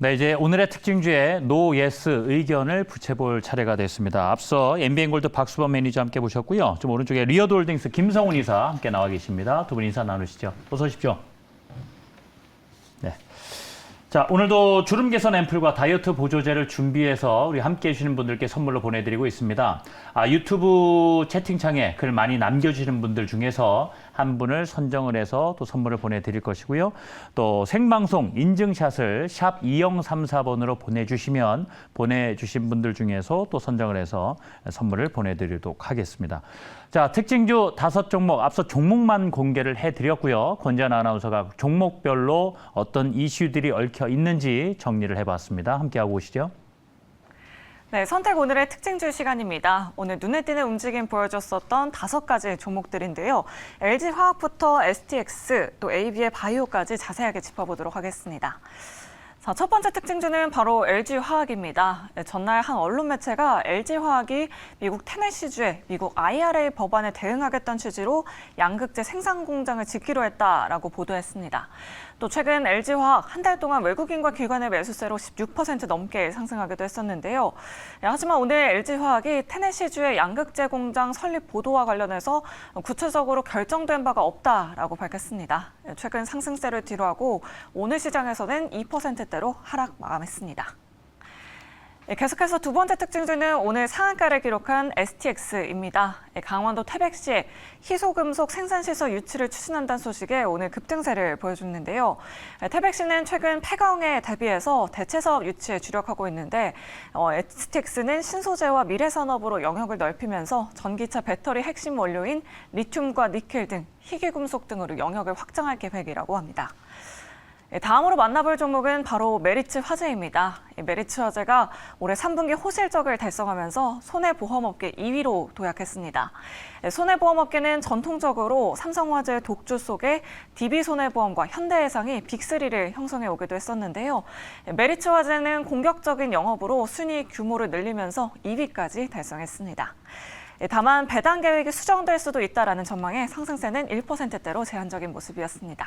네, 이제 오늘의 특징주에 노, 예스 의견을 붙여볼 차례가 됐습니다. 앞서 MBN골드 박수범 매니저 함께 보셨고요. 좀 오른쪽에 리어드홀딩스 김성훈 이사 함께 나와 계십니다. 두 분 인사 나누시죠. 어서 오십시오. 네. 자, 오늘도 주름 개선 앰플과 다이어트 보조제를 준비해서 우리 함께 해주시는 분들께 선물로 보내드리고 있습니다. 유튜브 채팅창에 글 많이 남겨주시는 분들 중에서 한 분을 선정을 해서 또 선물을 보내드릴 것이고요. 또 생방송 인증샷을 샵 2034번으로 보내주신 분들 중에서 또 선정을 해서 선물을 보내드리도록 하겠습니다. 자, 특징주 5종목, 앞서 종목만 공개를 해드렸고요. 권지한 아나운서가 종목별로 어떤 이슈들이 얽혀 있는지 정리를 해봤습니다. 함께하고 오시죠. 네, 선택 오늘의 특징주 시간입니다. 오늘 눈에 띄는 움직임 보여줬었던 5가지 종목들인데요. LG화학부터 STX, 또 AB의 바이오까지 자세하게 짚어보도록 하겠습니다. 자, 첫 번째 특징주는 바로 LG화학입니다. 전날 한 언론 매체가 LG화학이 미국 테네시주의 미국 IRA 법안에 대응하겠다는 취지로 양극재 생산 공장을 짓기로 했다라고 보도했습니다. 또 최근 LG화학 한 달 동안 외국인과 기관의 매수세로 16% 넘게 상승하기도 했었는데요. 하지만 오늘 LG화학이 테네시주의 양극재 공장 설립 보도와 관련해서 구체적으로 결정된 바가 없다라고 밝혔습니다. 최근 상승세를 뒤로하고 오늘 시장에서는 2%대로 하락 마감했습니다. 계속해서 두 번째 특징주는 오늘 상한가를 기록한 STX입니다. 강원도 태백시에 희소금속 생산시설 유치를 추진한다는 소식에 오늘 급등세를 보여줬는데요. 태백시는 최근 폐가응에 대비해서 대체사업 유치에 주력하고 있는데 STX는 신소재와 미래산업으로 영역을 넓히면서 전기차 배터리 핵심 원료인 리튬과 니켈 등 희귀금속 등으로 영역을 확장할 계획이라고 합니다. 다음으로 만나볼 종목은 바로 메리츠 화재입니다. 메리츠 화재가 올해 3분기 호실적을 달성하면서 손해보험업계 2위로 도약했습니다. 손해보험업계는 전통적으로 삼성화재 독주 속에 DB손해보험과 현대해상이 빅3를 형성해 오기도 했었는데요. 메리츠 화재는 공격적인 영업으로 순이익 규모를 늘리면서 2위까지 달성했습니다. 다만 배당 계획이 수정될 수도 있다라는 전망에 상승세는 1%대로 제한적인 모습이었습니다.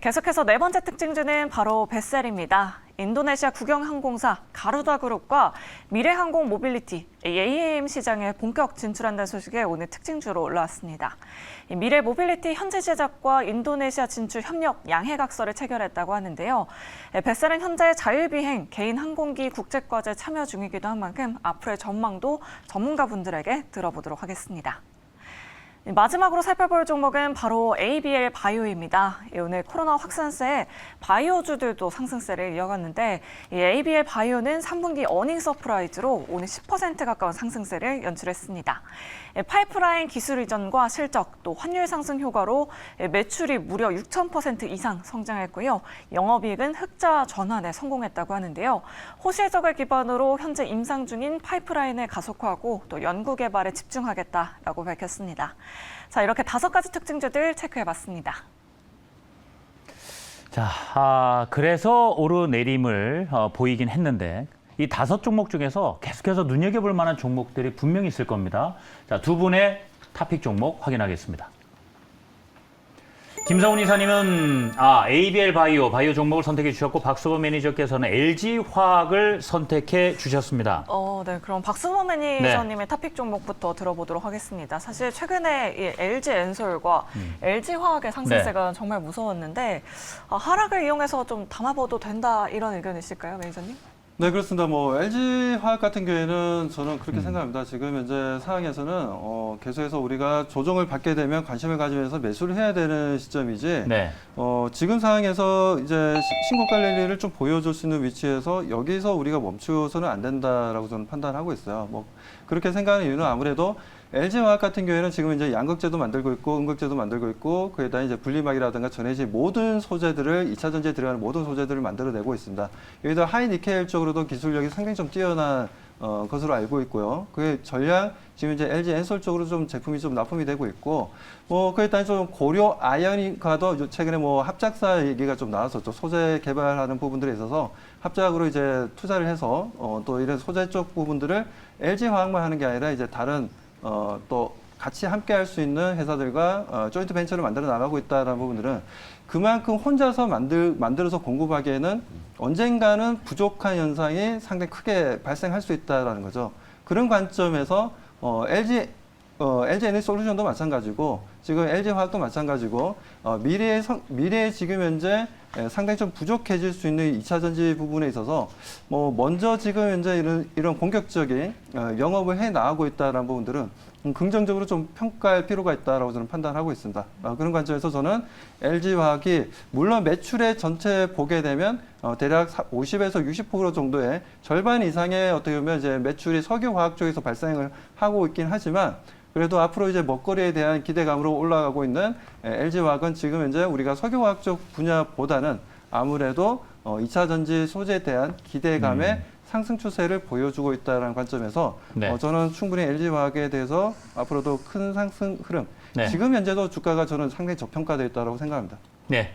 계속해서 네 번째 특징주는 바로 벳셀입니다. 인도네시아 국영항공사 가루다그룹과 미래항공 모빌리티 AAM 시장에 본격 진출한다는 소식에 오늘 특징주로 올라왔습니다. 미래 모빌리티 현지 제작과 인도네시아 진출 협력 양해각서를 체결했다고 하는데요. 벳셀은 현재 자율비행 개인 항공기 국제과제 참여 중이기도 한 만큼 앞으로의 전망도 전문가분들에게 들어보도록 하겠습니다. 마지막으로 살펴볼 종목은 바로 ABL 바이오입니다. 오늘 코로나 확산세에 바이오주들도 상승세를 이어갔는데 ABL 바이오는 3분기 어닝 서프라이즈로 오늘 10% 가까운 상승세를 연출했습니다. 파이프라인 기술 이전과 실적, 또 환율 상승 효과로 매출이 무려 6,000% 이상 성장했고요. 영업이익은 흑자 전환에 성공했다고 하는데요. 호실적을 기반으로 현재 임상 중인 파이프라인을 가속화하고 또 연구 개발에 집중하겠다라고 밝혔습니다. 자, 이렇게 5가지 특징주들 체크해봤습니다. 자, 그래서 오르내림을 보이긴 했는데 이 5종목 중에서 계속해서 눈여겨볼 만한 종목들이 분명히 있을 겁니다. 자, 두 분의 탑픽 종목 확인하겠습니다. 김성훈 이사님은 ABL 바이오 종목을 선택해 주셨고 박수범 매니저께서는 LG화학을 선택해 주셨습니다. 네, 그럼 박수범 매니저님의 탑픽 종목부터 들어보도록 하겠습니다. 사실 최근에 이 LG엔솔과 LG화학의 상승세가 정말 무서웠는데 하락을 이용해서 좀 담아봐도 된다 이런 의견이실까요, 매니저님? 네, 그렇습니다. LG화학 같은 경우에는 저는 그렇게 생각합니다. 지금 현재 상황에서는 계속해서 우리가 조정을 받게 되면 관심을 가지면서 매수를 해야 되는 시점이지. 네. 지금 상황에서 이제 신고가 랠리를 좀 보여줄 수 있는 위치에서 여기서 우리가 멈추어서는 안 된다라고 저는 판단하고 있어요. 그렇게 생각하는 이유는 아무래도 LG화학 같은 경우에는 지금 이제 양극재도 만들고 있고 음극재도 만들고 있고 그에다 이제 분리막이라든가 전해질 모든 소재들을 2차 전지에 들어가는 모든 소재들을 만들어내고 있습니다. 여기다 하이니켈 쪽으로도 기술력이 상당히 좀 뛰어난 것으로 알고 있고요. 그게 전략 지금 이제 LG엔솔 쪽으로 좀 제품이 좀 납품이 되고 있고 그에 따른 좀 고려 아이오닉과도 최근에 합작사 얘기가 좀 나왔었죠. 소재 개발하는 부분들에 있어서 합작으로 이제 투자를 해서 또 이런 소재 쪽 부분들을 LG화학만 하는 게 아니라 이제 다른 또 같이 함께 할 수 있는 회사들과 조인트 벤처를 만들어 나가고 있다는 부분들은 그만큼 혼자서 만들어서 공급하기에는 언젠가는 부족한 현상이 상당히 크게 발생할 수 있다는 거죠. 그런 관점에서 LG 에너지솔루션도 마찬가지고 지금 LG화학도 마찬가지고 미래에 지금 현재 상당히 좀 부족해질 수 있는 2차 전지 부분에 있어서 먼저 지금 현재 이런 공격적인 영업을 해 나가고 있다는 부분들은 긍정적으로 좀 평가할 필요가 있다라고 저는 판단하고 있습니다. 그런 관점에서 저는 LG화학이 물론 매출의 전체 보게 되면 대략 50에서 60% 정도의 절반 이상의 어떻게 보면 이제 매출이 석유화학 쪽에서 발생을 하고 있긴 하지만 그래도 앞으로 이제 먹거리에 대한 기대감으로 올라가고 있는 LG화학은 지금 현재 우리가 석유화학 쪽 분야보다는 아무래도 2차 전지 소재에 대한 기대감의 상승 추세를 보여주고 있다는 관점에서 네. 저는 충분히 LG화학에 대해서 앞으로도 큰 상승 흐름, 네. 지금 현재도 주가가 저는 상당히 저평가되어 있다고 생각합니다. 네.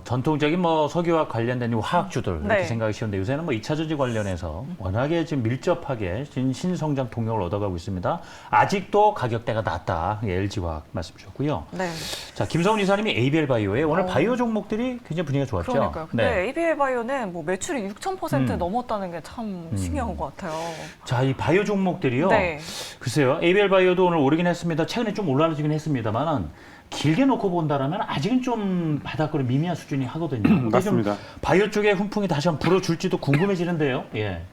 전통적인 석유와 관련된 화학주들 이렇게 네. 생각이 쉬운데 요새는 2차 전지 관련해서 워낙에 지금 밀접하게 신성장 동력을 얻어가고 있습니다. 아직도 가격대가 낮다. LG화학 말씀 주셨고요. 네. 자, 김성훈 이사님이 ABL 바이오에 오늘 바이오 종목들이 굉장히 분위기가 좋았죠. 그러니까요. 근데 네. ABL 바이오는 매출이 6,000% 넘었다는 게 참 신기한 것 같아요. 자, 이 바이오 종목들이요. 네. 글쎄요. ABL 바이오도 오늘 오르긴 했습니다. 최근에 좀 올라지긴 했습니다만은 길게 놓고 본다라면 아직은 좀 바닥으로 미미한 수준이 하거든요. 맞습니다. 바이오 쪽에 훈풍이 다시 한번 불어줄지도 궁금해지는데요. 예.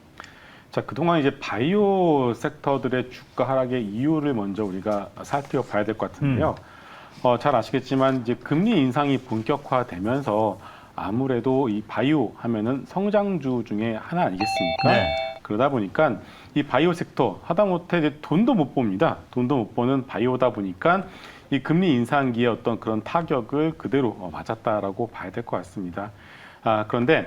자, 그동안 이제 바이오 섹터들의 주가 하락의 이유를 먼저 우리가 살펴봐야 될 것 같은데요. 잘 아시겠지만 이제 금리 인상이 본격화되면서 아무래도 이 바이오 하면은 성장주 중에 하나 아니겠습니까? 네. 그러다 보니까 이 바이오 섹터 하다못해 이제 돈도 못 봅니다. 돈도 못 버는 바이오다 보니까 이 금리 인상기의 어떤 그런 타격을 그대로 맞았다라고 봐야 될 것 같습니다. 그런데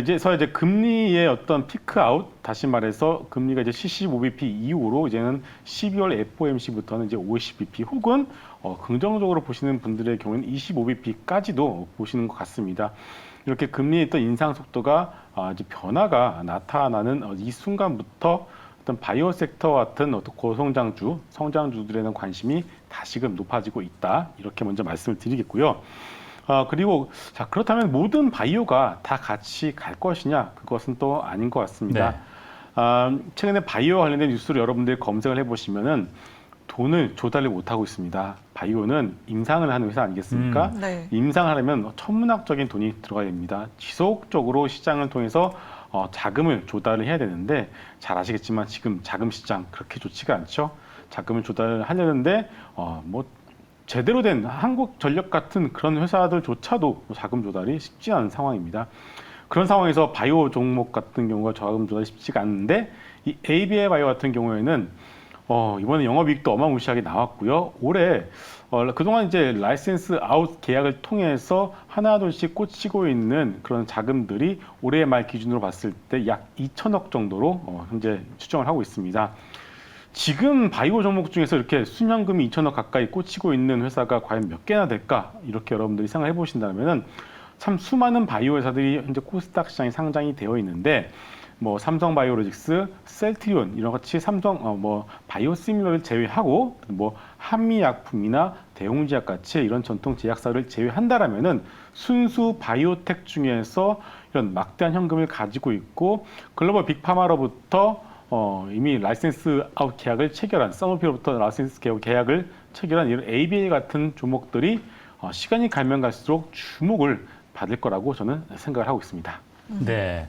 이제 금리의 어떤 피크 아웃, 다시 말해서 금리가 이제 75bp 이후로 이제는 12월 FOMC부터는 이제 50bp 혹은 긍정적으로 보시는 분들의 경우에는 25bp까지도 보시는 것 같습니다. 이렇게 금리의 어떤 인상 속도가 이제 변화가 나타나는 이 순간부터 어떤 바이오 섹터 같은 어떤 고성장주, 성장주들에 대한 관심이 다시금 높아지고 있다. 이렇게 먼저 말씀을 드리겠고요. 그리고 자, 그렇다면 모든 바이오가 다 같이 갈 것이냐? 그것은 또 아닌 것 같습니다. 네. 최근에 바이오 관련된 뉴스를 여러분들이 검색을 해보시면은 돈을 조달을 못하고 있습니다. 바이오는 임상을 하는 회사 아니겠습니까? 네. 임상하려면 천문학적인 돈이 들어가야 됩니다. 지속적으로 시장을 통해서 자금을 조달을 해야 되는데 잘 아시겠지만 지금 자금 시장 그렇게 좋지가 않죠. 자금을 조달을 하려는데 제대로 된 한국전력 같은 그런 회사들조차도 자금 조달이 쉽지 않은 상황입니다. 그런 상황에서 바이오 종목 같은 경우가 자금 조달이 쉽지가 않은데 이 ABL 바이오 같은 경우에는 이번에 영업이익도 어마무시하게 나왔고요. 올해 그동안 이제 라이센스 아웃 계약을 통해서 하나둘씩 꽂히고 있는 그런 자금들이 올해 말 기준으로 봤을 때 약 2천억 정도로 현재 추정을 하고 있습니다. 지금 바이오 종목 중에서 이렇게 순현금이 2천억 가까이 꽂히고 있는 회사가 과연 몇 개나 될까? 이렇게 여러분들이 생각해 보신다면은 참 수많은 바이오 회사들이 현재 코스닥 시장에 상장이 되어 있는데 삼성바이오로직스, 셀트리온 이런 같이 삼성 바이오시밀러를 제외하고 한미약품이나 대웅제약 같이 이런 전통 제약사를 제외한다라면은 순수 바이오텍 중에서 이런 막대한 현금을 가지고 있고 글로벌 빅파마로부터 이미 라이센스 아웃 계약을 체결한 써노피로부터 라이센스 계약을 체결한 이런 ABL 같은 종목들이 시간이 가면 갈수록 주목을 받을 거라고 저는 생각을 하고 있습니다. 네.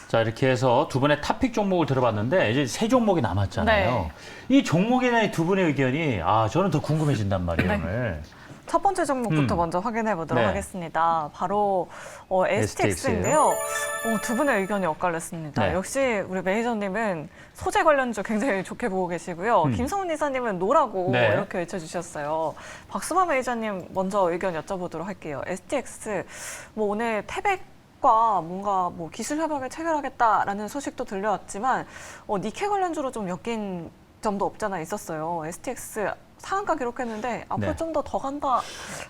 자, 이렇게 해서 두 분의 탑픽 종목을 들어봤는데 이제 세 종목이 남았잖아요. 네. 이 종목에 대한 두 분의 의견이 저는 더 궁금해진단 말이에요, 네. 오늘. 첫 번째 종목부터 먼저 확인해 보도록 네. 하겠습니다. 바로 STX인데요. 두 분의 의견이 엇갈렸습니다. 네. 역시 우리 매니저님은 소재 관련주 굉장히 좋게 보고 계시고요. 김성훈 이사님은 노라고 네. 이렇게 외쳐주셨어요. 박수만 매니저님 먼저 의견 여쭤보도록 할게요. STX 오늘 태백과 뭔가 기술 협약을 체결하겠다라는 소식도 들려왔지만 니켈 관련주로 좀 엮인 점도 없잖아 있었어요. STX 상한가 기록했는데 앞으로 네. 좀 더 간다라는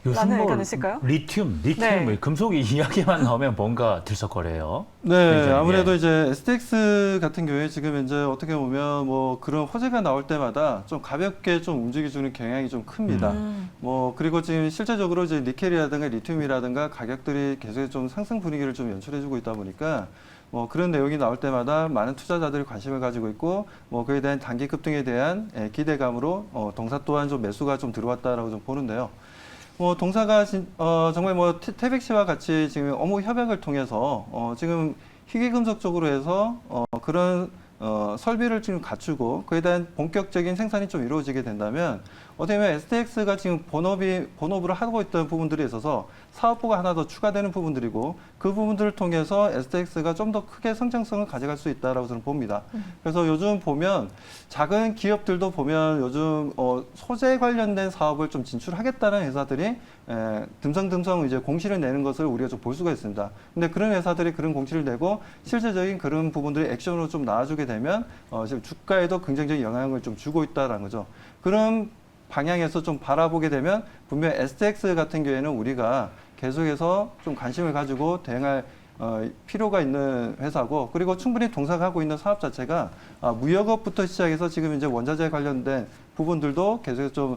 요즘 뭐 의견이실까요? 리튬 네. 뭐 금속 이야기만 나오면 뭔가 들썩거려요. 네, 굉장히, 아무래도 예. 이제 STX 같은 경우에 지금 이제 어떻게 보면 뭐 그런 호재가 나올 때마다 좀 가볍게 좀 움직여주는 경향이 좀 큽니다. 뭐 그리고 지금 실제적으로 이제 니켈이라든가 리튬이라든가 가격들이 계속 좀 상승 분위기를 좀 연출해주고 있다 보니까 뭐 그런 내용이 나올 때마다 많은 투자자들이 관심을 가지고 있고 뭐 그에 대한 단기 급등에 대한 기대감으로 동사 또한 좀 매수가 좀 들어왔다라고 좀 보는데요. 뭐 동사가 정말 뭐 태백시와 같이 지금 업무 협약을 통해서 지금 희귀금속 쪽으로 해서 그런 설비를 지금 갖추고 그에 대한 본격적인 생산이 좀 이루어지게 된다면 어떻게 보면 STX가 지금 본업으로 하고 있던 부분들이 있어서 사업부가 하나 더 추가되는 부분들이고 그 부분들을 통해서 STX가 좀 더 크게 성장성을 가져갈 수 있다라고 저는 봅니다. 그래서 요즘 보면 작은 기업들도 보면 요즘 소재 관련된 사업을 좀 진출하겠다는 회사들이 듬성듬성 이제 공시를 내는 것을 우리가 좀 볼 수가 있습니다. 근데 그런 회사들이 그런 공시를 내고 실제적인 그런 부분들이 액션으로 좀 나와주게 되면 지금 주가에도 긍정적인 영향을 좀 주고 있다라는 거죠. 그런 방향에서 좀 바라보게 되면 분명 STX 같은 경우에는 우리가 계속해서 좀 관심을 가지고 대응할 필요가 있는 회사고 그리고 충분히 동사하고 있는 사업 자체가 무역업부터 시작해서 지금 이제 원자재 관련된 부분들도 계속 좀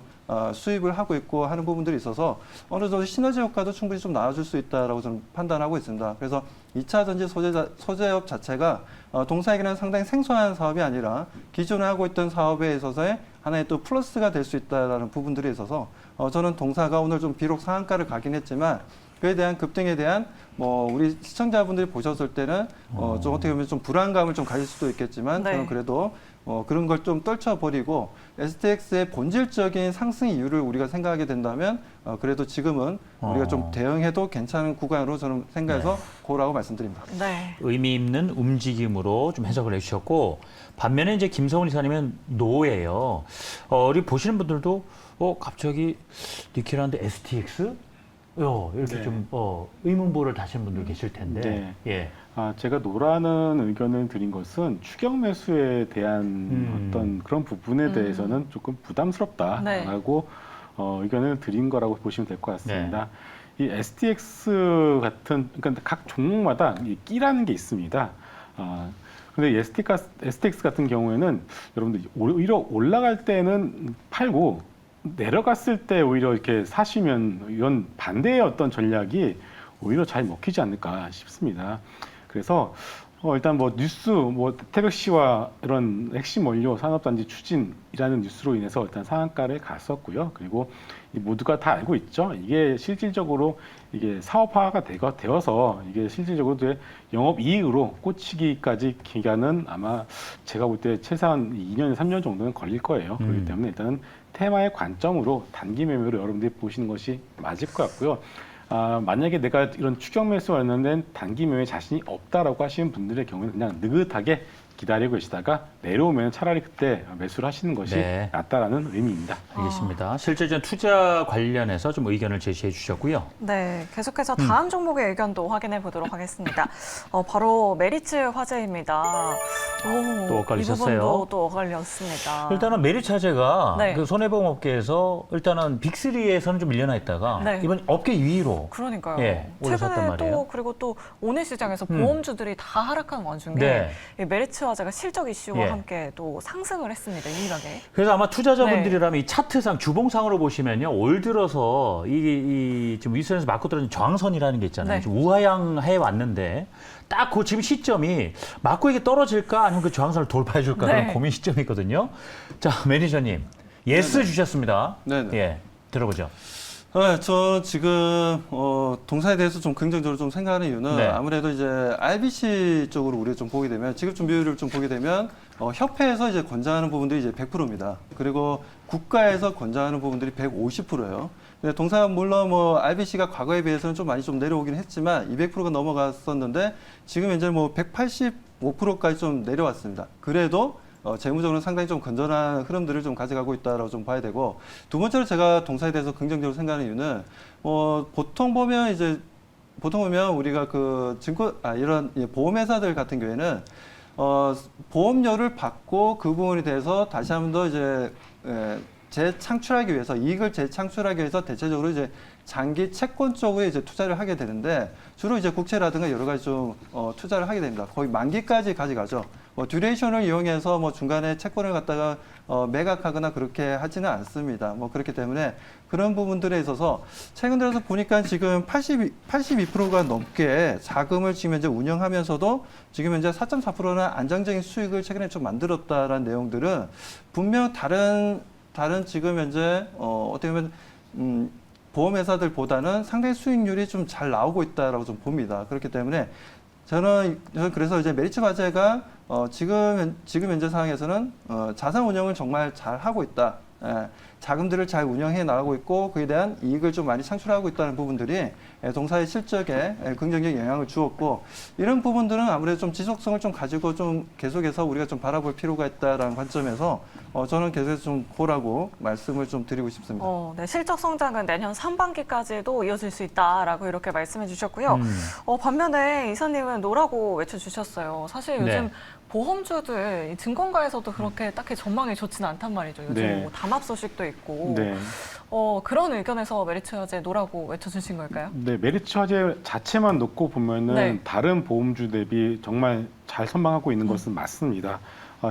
수입을 하고 있고 하는 부분들이 있어서 어느 정도 시너지 효과도 충분히 좀 나와줄 수 있다라고 저는 판단하고 있습니다. 그래서 2차 전지 소재업 자체가 동사에게는 상당히 생소한 사업이 아니라 기존에 하고 있던 사업에 있어서의 하나의 또 플러스가 될 수 있다라는 부분들이 있어서 저는 동사가 오늘 좀 비록 상한가를 가긴 했지만 그에 대한 급등에 대한 뭐 우리 시청자분들이 보셨을 때는 좀 어떻게 보면 좀 불안감을 좀 가질 수도 있겠지만 네. 저는 그래도 그런 걸 좀 떨쳐버리고 STX의 본질적인 상승 이유를 우리가 생각하게 된다면 그래도 지금은 우리가 좀 대응해도 괜찮은 구간으로 저는 생각해서 고라고 말씀드립니다. 네. 의미 있는 움직임으로 좀 해석을 해주셨고 반면에 이제 김성훈 이사님은 노예요. 우리 보시는 분들도 갑자기 니켈한데 STX? 이렇게 네. 좀 의문부를 다시는 분들 계실 텐데. 네. 예. 제가 노라는 의견을 드린 것은 추격 매수에 대한 어떤 그런 부분에 대해서는 조금 부담스럽다라고 의견을 드린 거라고 보시면 될 것 같습니다. 이 STX 같은 그러니까 각 종목마다 이 끼라는 게 있습니다. 근데 STX 같은 경우에는 여러분들 오히려 올라갈 때는 팔고 내려갔을 때 오히려 이렇게 사시면 이런 반대의 어떤 전략이 오히려 잘 먹히지 않을까 싶습니다. 그래서 일단 뭐 뉴스, 뭐 태백시와 이런 핵심 원료 산업단지 추진이라는 뉴스로 인해서 일단 상한가를 갔었고요. 그리고 모두가 다 알고 있죠. 이게 실질적으로 이게 사업화가 되어서 이게 실질적으로 영업 이익으로 꽂히기까지 기간은 아마 제가 볼 때 최소한 2년, 3년 정도는 걸릴 거예요. 그렇기 때문에 일단은 테마의 관점으로 단기 매매로 여러분들이 보시는 것이 맞을 것 같고요. 만약에 내가 이런 추격 매수와 관련된 단기 매매 자신이 없다라고 하시는 분들의 경우는 그냥 느긋하게 기다리고 계시다가 내려오면 차라리 그때 매수를 하시는 것이 네. 낫다라는 의미입니다. 알겠습니다. 실질적인 투자 관련해서 좀 의견을 제시해 주셨고요. 네, 계속해서 다음 종목의 의견도 확인해 보도록 하겠습니다. 바로 메리츠 화재입니다. 또 엇갈리셨어요? 이 부분도 또 엇갈렸습니다. 일단은 메리츠 화재가 네. 그 손해보험업계에서 일단은 빅3에서는 좀 밀려나 있다가 네. 이번 업계 2위로 그러니까요. 올라섰단 최근에 말이에요. 또 그리고 또 오늘 시장에서 보험주들이 다 하락한 와중에 네. 이 메리츠 화재가 실적 이슈와 예. 함께 또 상승을 했습니다. 유일하게. 그래서 아마 투자자분들이라면 이 차트상 주봉상으로 보시면요. 올 들어서 이 지금 윗선에서 맞고 떨어진 저항선이라는 게 있잖아요. 네. 지금 우하향해 왔는데 딱 그 지금 시점이 맞고 이게 떨어질까 아니면 그 저항선을 돌파해 줄까 그런 네. 고민 시점이 있거든요. 자, 매니저님. 예스 주셨습니다. 네네. 예. 들어보죠. 저 지금 동사에 대해서 좀 긍정적으로 좀 생각하는 이유는 네. 아무래도 이제 RBC 쪽으로 우리가 좀 보게 되면 지급 준비율을 좀 보게 되면 협회에서 이제 권장하는 부분들이 이제 100%입니다. 그리고 국가에서 권장하는 부분들이 150%예요. 근데 동사 물론 뭐 RBC가 과거에 비해서는 좀 많이 좀 내려오긴 했지만 200%가 넘어갔었는데 지금 이제 뭐 185%까지 좀 내려왔습니다. 그래도 재무적으로 상당히 좀 건전한 흐름들을 좀 가져가고 있다라고 좀 봐야 되고 두 번째로 제가 동사에 대해서 긍정적으로 생각하는 이유는 보통 보면 우리가 그 이런 보험회사들 같은 경우에는 보험료를 받고 그 부분에 대해서 다시 한 번 더 이제 재창출하기 위해서 이익을 재창출하기 위해서 대체적으로 이제 장기 채권 쪽에 이제 투자를 하게 되는데 주로 이제 국채라든가 여러 가지 좀 투자를 하게 됩니다. 거의 만기까지 가져가죠. 뭐 듀레이션을 이용해서 뭐 중간에 채권을 갖다가 매각하거나 그렇게 하지는 않습니다. 뭐 그렇기 때문에 그런 부분들에 있어서 최근 들어서 보니까 지금 82%가 넘게 자금을 지금 현재 운영하면서도 지금 현재 4.4%는 안정적인 수익을 최근에 좀 만들었다라는 내용들은 분명 다른 지금 현재 어떻게 보면 보험회사들보다는 상당히 수익률이 좀 잘 나오고 있다라고 좀 봅니다. 그렇기 때문에 저는 그래서 이제 메리츠 화재가 지금 현재 상황에서는 자산 운영을 정말 잘 하고 있다. 자금들을 잘 운영해 나가고 있고 그에 대한 이익을 좀 많이 창출하고 있다는 부분들이 동사의 실적에 긍정적 영향을 주었고 이런 부분들은 아무래도 좀 지속성을 좀 가지고 좀 계속해서 우리가 좀 바라볼 필요가 있다라는 관점에서 저는 계속해서 좀 보라고 말씀을 좀 드리고 싶습니다. 네, 실적 성장은 내년 상반기까지도 이어질 수 있다라고 이렇게 말씀해 주셨고요. 반면에 이사님은 노라고 외쳐주셨어요. 사실 요즘 네. 보험주들 이 증권가에서도 그렇게 딱히 전망이 좋지는 않단 말이죠. 요즘 네. 뭐 담합 소식도 있고 네. 그런 의견에서 메리츠 화재 노라고 외쳐주신 걸까요? 네, 메리츠 화재 자체만 놓고 보면은 네. 다른 보험주 대비 정말 잘 선방하고 있는 것은 맞습니다.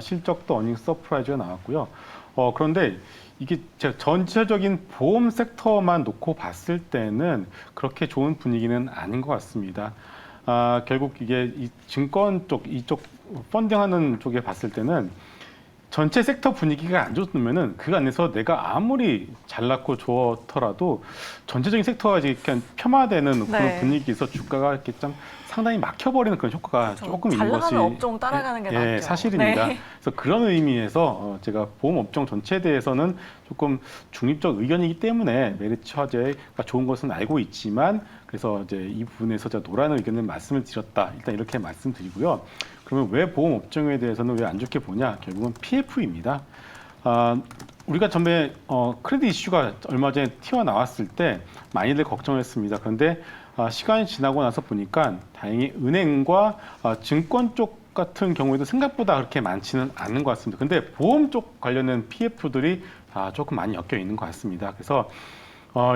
실적도 어닝 서프라이즈가 나왔고요. 그런데 이게 제가 전체적인 보험 섹터만 놓고 봤을 때는 그렇게 좋은 분위기는 아닌 것 같습니다. 결국 이게 이 증권 쪽, 이쪽 펀딩하는 쪽에 봤을 때는 전체 섹터 분위기가 안 좋으면은 그 안에서 내가 아무리 잘났고 좋더라도 전체적인 섹터가 이렇게 폄하되는 그런 네. 분위기에서 주가가 이렇게 좀 상당히 막혀버리는 그런 효과가 조금 잘 있는 것이 나가는 업종 따라가는 게 낫죠. 사실입니다. 네. 그래서 그런 의미에서 제가 보험 업종 전체에 대해서는 조금 중립적 의견이기 때문에 메리츠 화재가 좋은 것은 알고 있지만 그래서 이제 이 부분에서 제가 노라는 의견을 말씀을 드렸다. 일단 이렇게 말씀드리고요. 그러면 왜 보험 업종에 대해서는 왜 안 좋게 보냐? 결국은 PF입니다. 우리가 전에 크레딧 이슈가 얼마 전에 튀어나왔을 때 많이들 걱정했습니다. 그런데 시간이 지나고 나서 보니까 다행히 은행과 증권 쪽 같은 경우에도 생각보다 그렇게 많지는 않은 것 같습니다. 근데 보험 쪽 관련된 PF들이 조금 많이 엮여 있는 것 같습니다. 그래서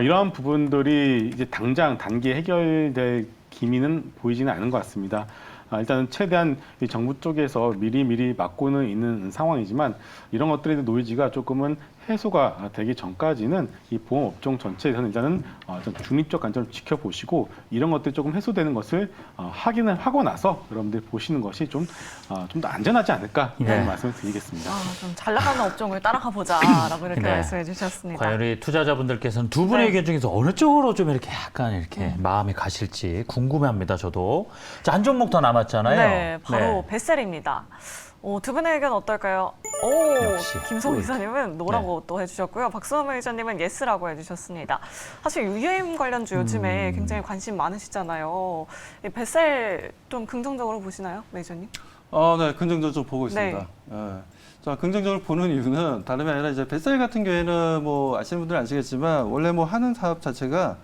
이러한 부분들이 이제 당장 단기에 해결될 기미는 보이지는 않은 것 같습니다. 일단은 최대한 이 정부 쪽에서 미리 막고는 있는 상황이지만 이런 것들의 노이즈가 조금은 해소가 되기 전까지는 이 보험 업종 전체에서는 일단은 좀 중립적 관점을 지켜보시고 이런 것들이 조금 해소되는 것을 확인을 하고 나서 여러분들이 보시는 것이 좀 더 안전하지 않을까라는 네. 말씀을 드리겠습니다. 좀 잘 나가는 업종을 따라가 보자라고 이렇게 네. 말씀해 주셨습니다. 과연 우리 투자자분들께서는 두 분의 네. 의견 중에서 어느 쪽으로 좀 이렇게 약간 이렇게 마음이 가실지 궁금합니다. 저도. 자, 한 종목 더 남았잖아요. 네, 바로 베셀입니다. 두 분의 의견 어떨까요? 역시. 김성우 이사님은 노라고 또 해주셨고요. 박수범 의원님은 예스라고 해주셨습니다. 사실 UM 관련주 요즘에 굉장히 관심 많으시잖아요. 이 베셀 좀 긍정적으로 보시나요, 매니저님? 네, 긍정적으로 좀 보고 있습니다. 자, 긍정적으로 보는 이유는 다름이 아니라 이제 베셀 같은 경우에는 뭐 아시는 분들은 아시겠지만 원래 뭐 하는 사업 자체가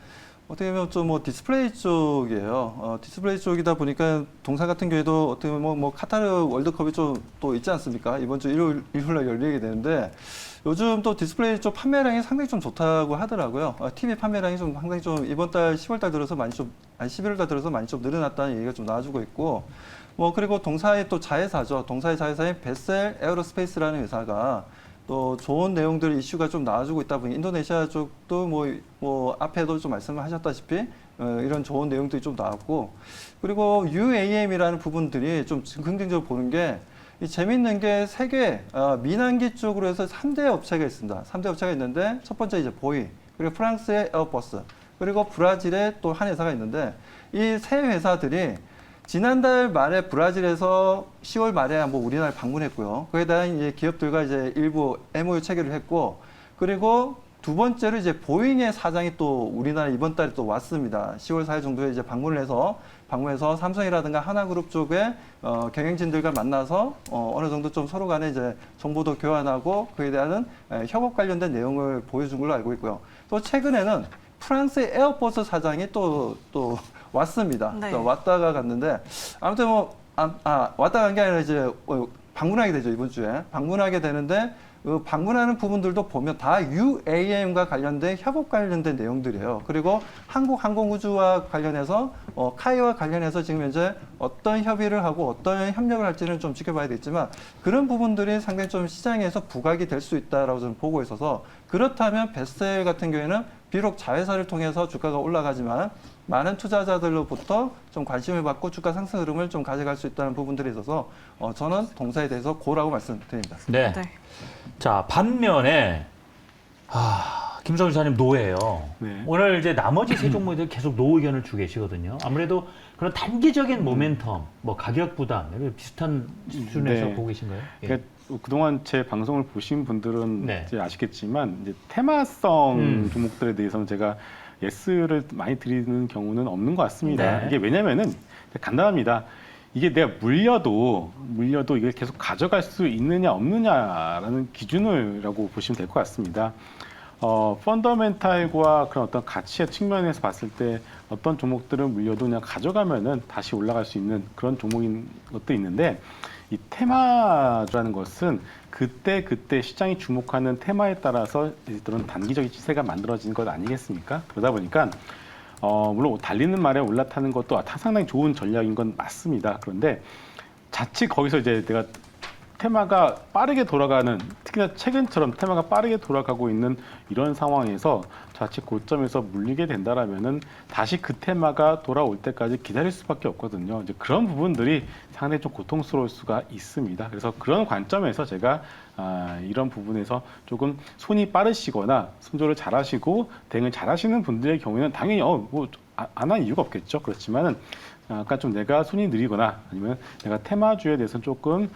어떻게 보면 좀 뭐 디스플레이 쪽이에요. 디스플레이 쪽이다 보니까 동사 같은 경우에도 어떻게 보면 뭐 카타르 월드컵이 좀 또 있지 않습니까? 이번 주 일요일날 열리게 되는데 요즘 또 디스플레이 쪽 판매량이 상당히 좀 좋다고 하더라고요. TV 판매량이 좀 상당히 좀 이번 달 10월 달 들어서 많이 좀 11월 달 들어서 많이 좀 늘어났다는 얘기가 좀 나와주고 있고 뭐 그리고 동사의 또 자회사죠. 동사의 자회사인 베셀 에어로스페이스라는 회사가 또 좋은 내용들 이슈가 좀 나와주고 있다 보니 인도네시아 쪽도 뭐 앞에도 좀 말씀을 하셨다시피 이런 좋은 내용들이 좀 나왔고 그리고 UAM이라는 부분들이 좀 긍정적으로 보는 게 이 재밌는 게 세계 민항기 쪽으로 해서 3대 업체가 있습니다. 3대 업체가 있는데 첫 번째 이제 보잉 그리고 프랑스의 에어버스 그리고 브라질의 또 한 회사가 있는데 이 세 회사들이 지난달 말에 브라질에서 10월 말에 한번 우리나라를 방문했고요. 그에 대한 이제 기업들과 이제 일부 MOU 체결을 했고, 그리고 두 번째로 이제 보잉의 사장이 또 우리나라 이번 달에 또 왔습니다. 10월 4일 정도에 이제 방문해서 삼성이라든가 하나그룹 쪽에 경영진들과 만나서 어느 정도 좀 서로 간에 이제 정보도 교환하고 그에 대한 협업 관련된 내용을 보여준 걸로 알고 있고요. 또 최근에는 프랑스의 에어버스 사장이 또 왔습니다. 네. 왔다가 갔는데 아무튼 왔다 간 게 아니라 이제 방문하게 되죠. 이번 주에 방문하게 되는데 방문하는 부분들도 보면 다 UAM과 관련된 협업 관련된 내용들이에요. 그리고 한국항공우주와 관련해서 카이와 관련해서 지금 현재 어떤 협의를 하고 어떤 협력을 할지는 좀 지켜봐야 되겠지만 그런 부분들이 상당히 좀 시장에서 부각이 될 수 있다라고 저는 보고 있어서 그렇다면 베스트셀 같은 경우에는 비록 자회사를 통해서 주가가 올라가지만 많은 투자자들로부터 좀 관심을 받고 주가 상승 흐름을 좀 가져갈 수 있다는 부분들이 있어서 저는 동사에 대해서 고라고 말씀드립니다. 네. 네. 자, 반면에 김성훈 지사님 노예예요. 네. 오늘 이제 나머지 세 종목들 계속 노 의견을 주고 계시거든요. 아무래도 그런 단기적인 모멘텀, 뭐 가격 부담 이런 비슷한 수준에서 네. 보고 계신가요? 예. 그러니까 그동안 제 방송을 보신 분들은 네. 이제 아시겠지만 이제 테마성 음. 종목들에 대해서는 제가 예스를 많이 드리는 경우는 없는 것 같습니다. 네. 이게 왜냐면은 간단합니다. 이게 내가 물려도 이걸 계속 가져갈 수 있느냐 없느냐라는 기준이라고 보시면 될 것 같습니다. 펀더멘탈과 그런 어떤 가치의 측면에서 봤을 때 어떤 종목들은 물려도 그냥 가져가면은 다시 올라갈 수 있는 그런 종목인 것도 있는데 이 테마라는 것은 그때 시장이 주목하는 테마에 따라서 그런 단기적인 시세가 만들어지는 것 아니겠습니까? 그러다 보니까 물론 달리는 말에 올라타는 것도 상당히 좋은 전략인 건 맞습니다. 그런데 자칫 거기서 이제 내가 테마가 빠르게 돌아가는, 특히나 최근처럼 테마가 빠르게 돌아가고 있는 이런 상황에서 자칫 고점에서 물리게 된다라면은 다시 그 테마가 돌아올 때까지 기다릴 수밖에 없거든요. 이제 그런 부분들이 상당히 좀 고통스러울 수가 있습니다. 그래서 그런 관점에서 제가 이런 부분에서 조금 손이 빠르시거나 손절을 잘하시고 대응을 잘하시는 분들의 경우에는 당연히 안 할 이유가 없겠죠. 그렇지만은 아까 좀 내가 손이 느리거나 아니면 내가 테마주에 대해서는 조금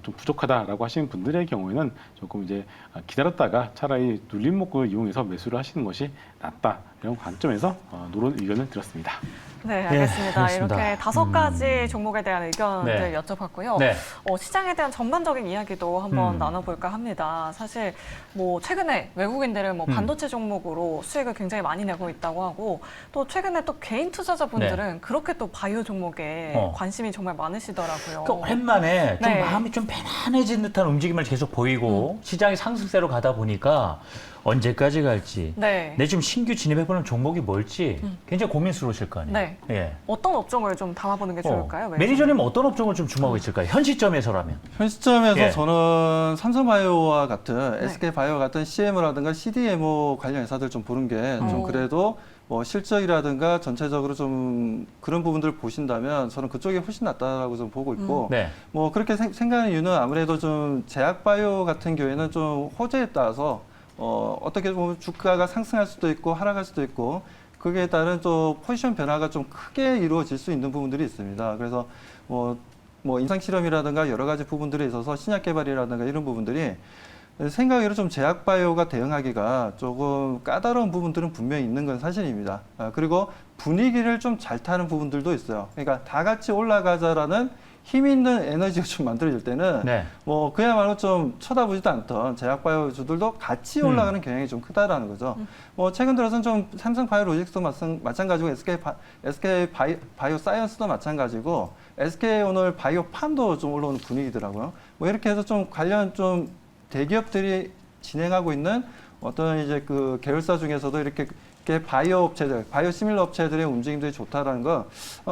좀 부족하다라고 하시는 분들의 경우에는 조금 이제 기다렸다가 차라리 눌림목을 이용해서 매수를 하시는 것이 낫다 이런 관점에서 노론 의견을 드렸습니다. 네, 알겠습니다. 알겠습니다. 이렇게 5가지 종목에 대한 의견들 네. 여쭤봤고요. 네. 시장에 대한 전반적인 이야기도 한번 음. 나눠볼까 합니다. 사실 뭐 최근에 외국인들은 뭐 반도체 종목으로 수익을 굉장히 많이 내고 있다고 하고 또 최근에 또 개인 투자자분들은 그렇게 또 바이오 종목에 관심이 정말 많으시더라고요. 그러니까 오랜만에 좀 네. 마음이 좀 편안해진 듯한 움직임을 계속 보이고 시장이 상승세로 가다 보니까 언제까지 갈지 네. 내 지금 신규 진입해보는 종목이 뭘지 굉장히 고민스러우실 거 아니에요. 네. 예. 어떤 업종을 좀 담아보는 게 좋을까요? 매니저님 어떤 업종을 좀 주목하고 있을까요? 현 시점에서라면. 현 시점에서 예. 저는 삼성바이오와 같은 SK바이오와 같은 CMO라든가 CDMO 관련 회사들 좀 보는 게 좀 그래도 뭐 실적이라든가 전체적으로 좀 그런 부분들을 보신다면 저는 그쪽이 훨씬 낫다라고 좀 보고 있고 네. 뭐 그렇게 생각하는 이유는 아무래도 좀 제약바이오 같은 경우에는 좀 호재에 따라서 어떻게 보면 주가가 상승할 수도 있고 하락할 수도 있고 그에 따른 또 포지션 변화가 좀 크게 이루어질 수 있는 부분들이 있습니다. 그래서 뭐 임상 실험이라든가 여러 가지 부분들에 있어서 신약 개발이라든가 이런 부분들이 생각외로 좀 제약바이오가 대응하기가 조금 까다로운 부분들은 분명히 있는 건 사실입니다. 그리고 분위기를 좀 잘 타는 부분들도 있어요. 그러니까 다 같이 올라가자라는 힘 있는 에너지가 좀 만들어질 때는 네. 뭐 그야말로 좀 쳐다보지도 않던 제약바이오주들도 같이 올라가는 경향이 좀 크다라는 거죠. 뭐 최근 들어서는 좀 삼성바이오로직스도 마찬가지고 SK바이오사이언스도 마찬가지고 SK 오늘 바이오팜도 좀 올라오는 분위기더라고요. 뭐 이렇게 해서 좀 관련 좀 대기업들이 진행하고 있는 어떤 이제 그 계열사 중에서도 이렇게 바이오 업체들, 바이오 시밀러 업체들의 움직임들이 좋다라는 거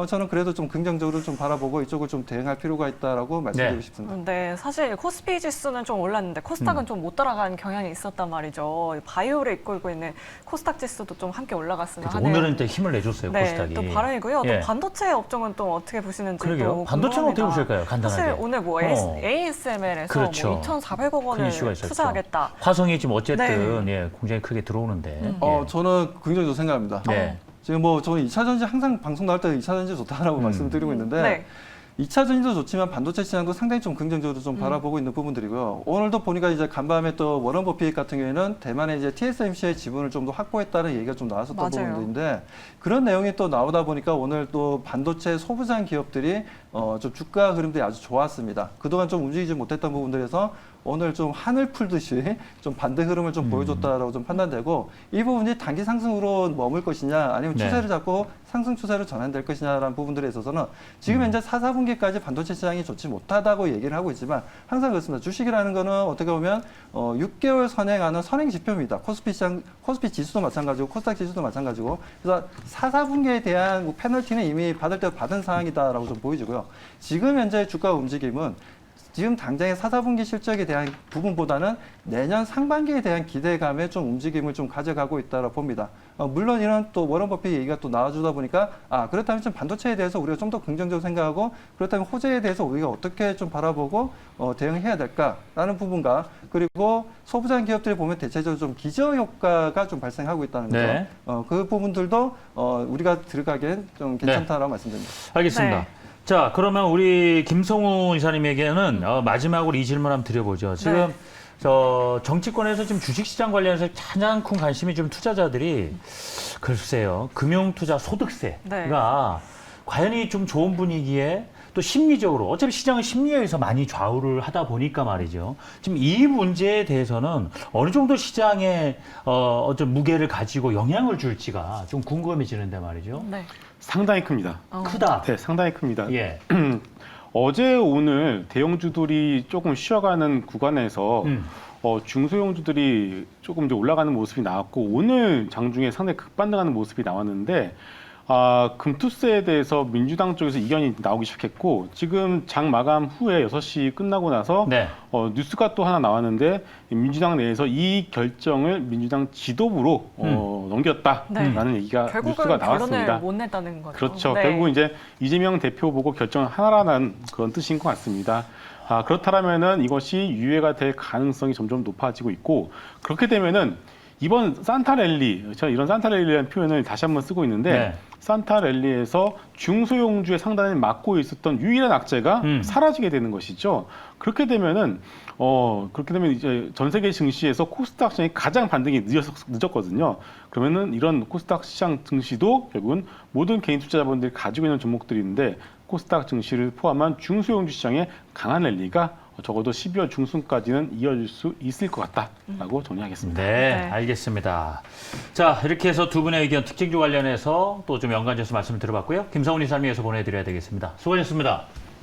저는 그래도 좀 긍정적으로 좀 바라보고 이쪽을 좀 대응할 필요가 있다라고 말씀드리고 싶습니다. 네, 사실 코스피 지수는 좀 올랐는데 코스닥은 좀 못 따라가는 경향이 있었단 말이죠. 바이오를 이끌고 있는 코스닥 지수도 좀 함께 올라갔으면 그렇죠. 하는. 오늘은 또 힘을 내줬어요. 네, 코스닥이. 또 바람이고요. 예. 또 반도체 업종은 또 어떻게 보시는지 그러게요. 또 반도체는 어떻게 궁금합니다. 보실까요? 간단하게. 사실 오늘 뭐 ASML에서 그렇죠. 뭐 2,400억 큰 원을 이슈가 있었죠. 투자하겠다. 화성이 지금 어쨌든 예, 굉장히 크게 들어오는데. 예. 저는 긍정적으로 생각합니다. 네. 지금 뭐 저는 2차 전지 항상 방송 나올 때 2차 전지 좋다라고 말씀드리고 있는데 네. 2차 전지도 좋지만 반도체 시장도 상당히 좀 긍정적으로 좀 바라보고 있는 부분들이고요. 오늘도 보니까 이제 간밤에 또 워런 버핏 같은 경우에는 대만의 이제 TSMC의 지분을 좀 더 확보했다는 얘기가 좀 나왔었던 맞아요. 부분들인데 그런 내용이 또 나오다 보니까 오늘 또 반도체 소부장 기업들이 좀 주가 흐름들이 아주 좋았습니다. 그동안 좀 움직이지 못했던 부분들에서 오늘 좀 하늘 풀듯이 좀 반대 흐름을 좀 보여줬다라고 좀 판단되고 이 부분이 단기 상승으로 머물 것이냐 아니면 네. 추세를 잡고 상승 추세로 전환될 것이냐라는 부분들에 있어서는 지금 현재 4, 4분기까지 반도체 시장이 좋지 못하다고 얘기를 하고 있지만 항상 그렇습니다. 주식이라는 거는 어떻게 보면 6개월 선행하는 선행 지표입니다. 코스피 시장, 코스피 지수도 마찬가지고 코스닥 지수도 마찬가지고 그래서 4, 4분기에 대한 뭐 페널티는 이미 받을 때 받은 상황이다라고 좀 보여지고요. 지금 현재 주가 움직임은 지금 당장의 4, 4분기 실적에 대한 부분보다는 내년 상반기에 대한 기대감에 좀 움직임을 좀 가져가고 있다고 봅니다. 물론 이런 또 워런 버핏 얘기가 또 나와주다 보니까 그렇다면 좀 반도체에 대해서 우리가 좀 더 긍정적으로 생각하고 그렇다면 호재에 대해서 우리가 어떻게 좀 바라보고 대응해야 될까라는 부분과 그리고 소부장 기업들이 보면 대체적으로 좀 기저 효과가 좀 발생하고 있다는 거죠. 네. 그 부분들도 우리가 들어가기엔 좀 괜찮다라고 말씀드립니다. 알겠습니다. 네. 자, 그러면 우리 김성훈 이사님에게는 마지막으로 이 질문 한번 드려보죠. 지금 네. 정치권에서 지금 주식시장 관련해서 가장 큰 관심이 좀 투자자들이 글쎄요, 금융투자 소득세가 과연 이 좀 좋은 분위기에 또 심리적으로 어차피 시장은 심리에 의해서 많이 좌우를 하다 보니까 말이죠. 지금 이 문제에 대해서는 어느 정도 시장에 어떤 무게를 가지고 영향을 줄지가 좀 궁금해지는데 말이죠. 네. 상당히 큽니다. 크다. 네, 상당히 큽니다. 예. 어제 오늘 대형주들이 조금 쉬어가는 구간에서 중소형주들이 조금 이제 올라가는 모습이 나왔고 오늘 장중에 상당히 급반등하는 모습이 나왔는데 금투세에 대해서 민주당 쪽에서 이견이 나오기 시작했고 지금 장 마감 후에 6시 끝나고 나서 네. 뉴스가 또 하나 나왔는데 민주당 내에서 이 결정을 민주당 지도부로 넘겼다라는 얘기가 뉴스가 결국은 나왔습니다. 결론을 못 냈다는 거죠. 그렇죠. 네. 결국 이제 이재명 대표 보고 결정을 하라는 그런 뜻인 것 같습니다. 그렇다면은 이것이 유예가 될 가능성이 점점 높아지고 있고 그렇게 되면은 이번 산타랠리, 제가 이런 산타랠리라는 표현을 다시 한번 쓰고 있는데 네. 산타랠리에서 중소형주의 상단을 막고 있었던 유일한 악재가 사라지게 되는 것이죠. 그렇게 되면은 그렇게 되면 이제 전 세계 증시에서 코스닥 시장이 가장 반등이 늦었거든요. 그러면은 이런 코스닥 시장 증시도 결국은 모든 개인 투자자분들이 가지고 있는 종목들인데 코스닥 증시를 포함한 중소형주 시장의 강한 랠리가 적어도 12월 중순까지는 이어질 수 있을 것 같다라고 정리하겠습니다. 네, 네. 알겠습니다. 자, 이렇게 해서 두 분의 의견 특징주 관련해서 또 좀 연관돼서 말씀을 들어봤고요. 김성훈 이사님에서 보내드려야 되겠습니다. 수고하셨습니다.